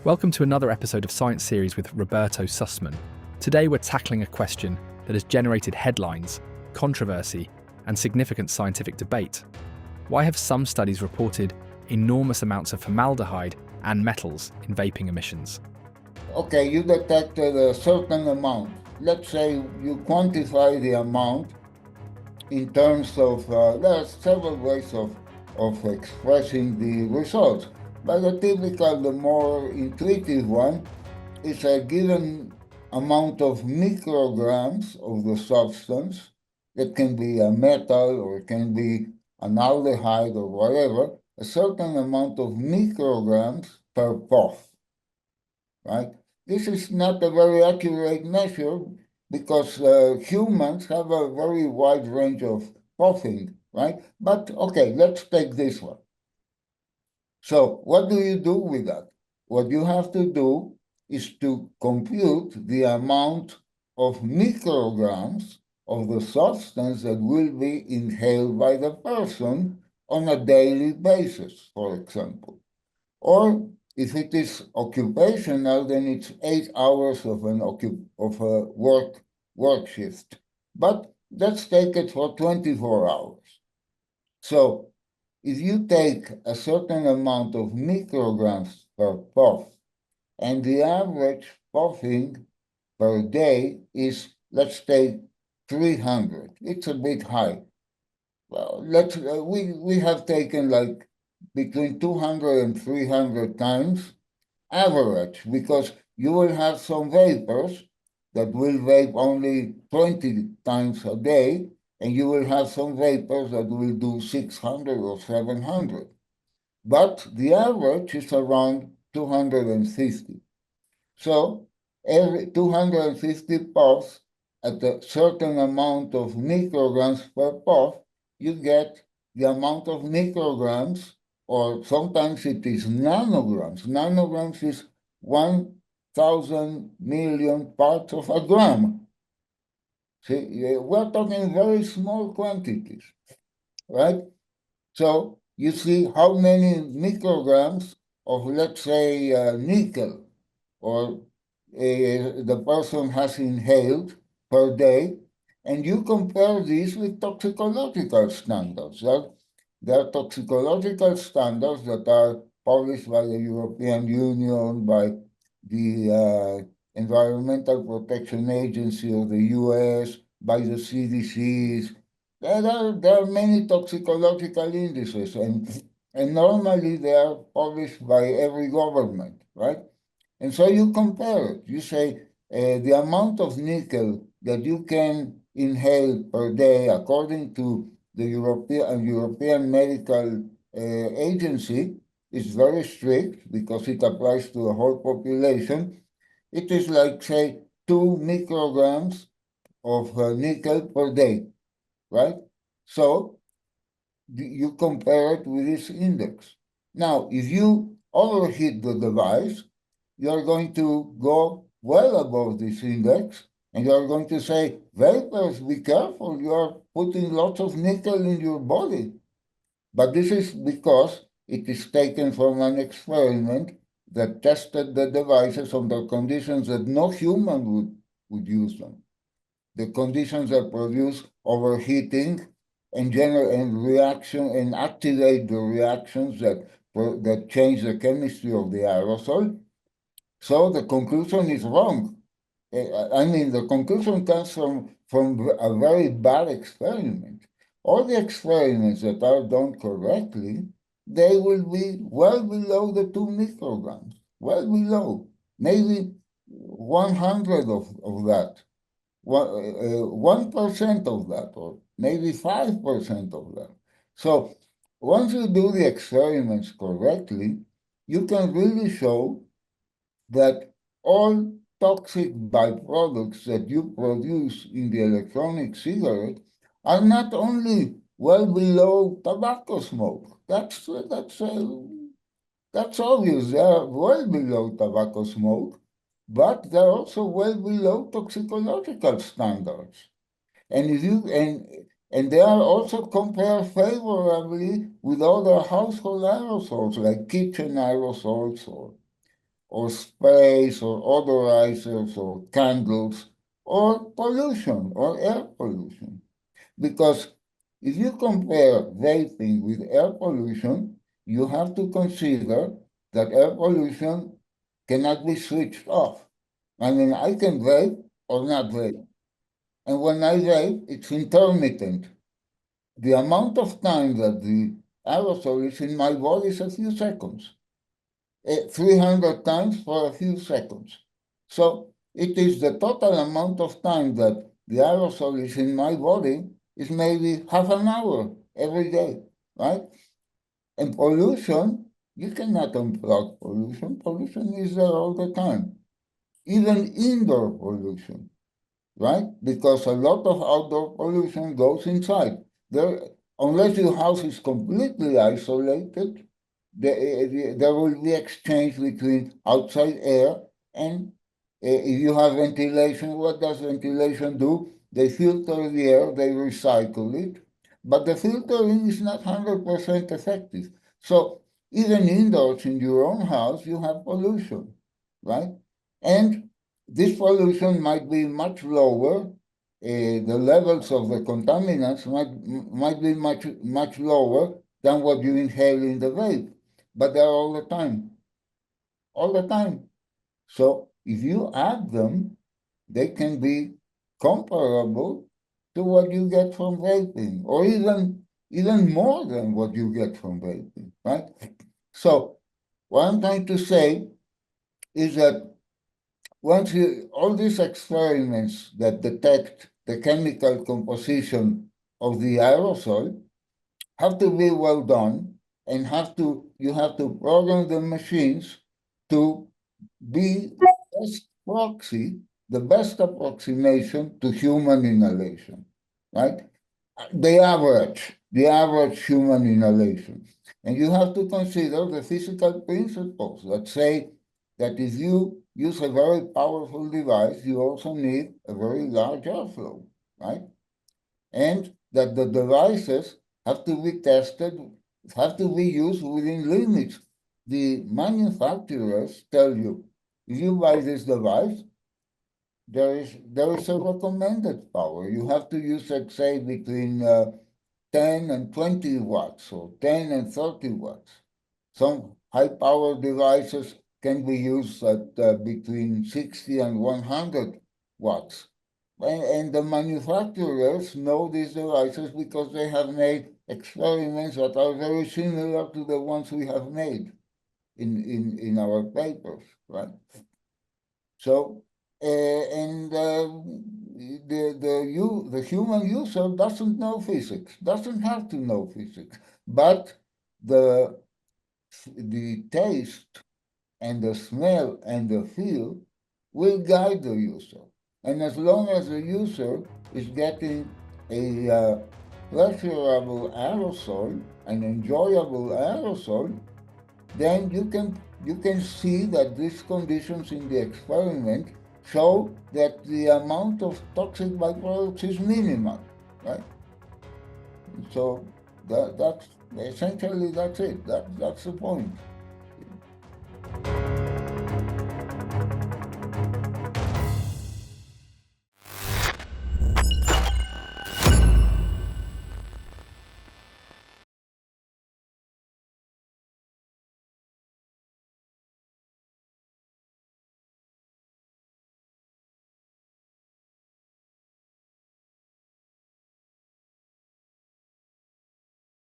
Welcome to another episode of Science Series with Roberto Sussman. Today we're tackling a question that has generated headlines, controversy, and significant scientific debate. Why have some studies reported enormous amounts of formaldehyde and metals in vaping emissions? Okay, you detected a certain amount. Let's say you quantify the amount in terms of, there are several ways of expressing the results. But the more intuitive one is a given amount of micrograms of the substance. That can be a metal or it can be an aldehyde or whatever, a certain amount of micrograms per puff, right? This is not a very accurate measure because humans have a very wide range of puffing, right? But okay, let's take this one. So what do you do with that? What you have to do is to compute the amount of micrograms of the substance that will be inhaled by the person on a daily basis, for example. Or if it is occupational, then it's 8 hours of a work shift. But let's take it for 24 hours. So if you take a certain amount of micrograms per puff, and the average puffing per day is, let's take 300. It's a bit high. Well, we have taken like between 200 and 300 times average, because you will have some vapors that will vape only 20 times a day, and you will have some vapors that will do 600 or 700. But the average is around 250. So every 250 puffs at a certain amount of micrograms per puff, you get the amount of micrograms, or sometimes it is nanograms. Nanograms is 1,000 million parts of a gram. See, we're talking very small quantities, right? So you see how many micrograms of, let's say, nickel or the person has inhaled per day, and you compare this with toxicological standards. There are toxicological standards that are published by the European Union, by the Environmental Protection Agency of the US, by the CDCs. There are many toxicological indices, and normally they are published by every government, right? And so you compare it. You say the amount of nickel that you can inhale per day, according to the European Medical Agency, is very strict because it applies to the whole population. It is like, say, 2 micrograms of nickel per day, right? So you compare it with this index. Now, if you overheat the device, you're going to go well above this index, and you're going to say, vapors, be careful, you're putting lots of nickel in your body. But this is because it is taken from an experiment that tested the devices under conditions that no human would use them. The conditions that produce overheating and reaction and activate the reactions that change the chemistry of the aerosol. So the conclusion is wrong. I mean, the conclusion comes from a very bad experiment. All the experiments that are done correctly, they will be well below the 2 micrograms, well below, maybe 100 of that, 1% of that, or maybe 5% of that. So once you do the experiments correctly, you can really show that all toxic byproducts that you produce in the electronic cigarette are not only well below tobacco smoke. That's obvious. They are well below tobacco smoke, but they're also well below toxicological standards. And if you and they are also compared favorably with other household aerosols like kitchen aerosols or sprays or odorizers or candles or pollution or air pollution. Because if you compare vaping with air pollution, you have to consider that air pollution cannot be switched off. I mean, I can vape or not vape. And when I vape, it's intermittent. The amount of time that the aerosol is in my body is a few seconds. 300 times for a few seconds. So it is the total amount of time that the aerosol is in my body is maybe half an hour every day, right? And pollution, you cannot unplug pollution. Pollution is there all the time. Even indoor pollution, right? Because a lot of outdoor pollution goes inside. Unless your house is completely isolated, there will be exchange between outside air and if you have ventilation. What does ventilation do? They filter the air, they recycle it, but the filtering is not 100% effective. So even indoors in your own house, you have pollution, right? And this pollution might be much lower. The levels of the contaminants might be much lower than what you inhale in the vape, but they're all the time. So if you add them, they can be comparable to what you get from vaping, or even more than what you get from vaping, right? So what I'm trying to say is that all these experiments that detect the chemical composition of the aerosol have to be well done, and you have to program the machines to be the best approximation to human inhalation, right? The average human inhalation. And you have to consider the physical principles that say that if you use a very powerful device, you also need a very large airflow, right? And that the devices have to be tested, have to be used within limits. The manufacturers tell you, if you buy this device, there is a recommended power. You have to use, let's say, between 10 and 20 watts or 10 and 30 watts. Some high-power devices can be used at between 60 and 100 watts. And the manufacturers know these devices because they have made experiments that are very similar to the ones we have made in our papers, right? So, the human user doesn't know physics, doesn't have to know physics, but the taste and the smell and the feel will guide the user. And as long as the user is getting a pleasurable aerosol, an enjoyable aerosol, then you can see that these conditions in the experiment show that the amount of toxic byproducts is minimal, right? So that's essentially that's it. That's the point.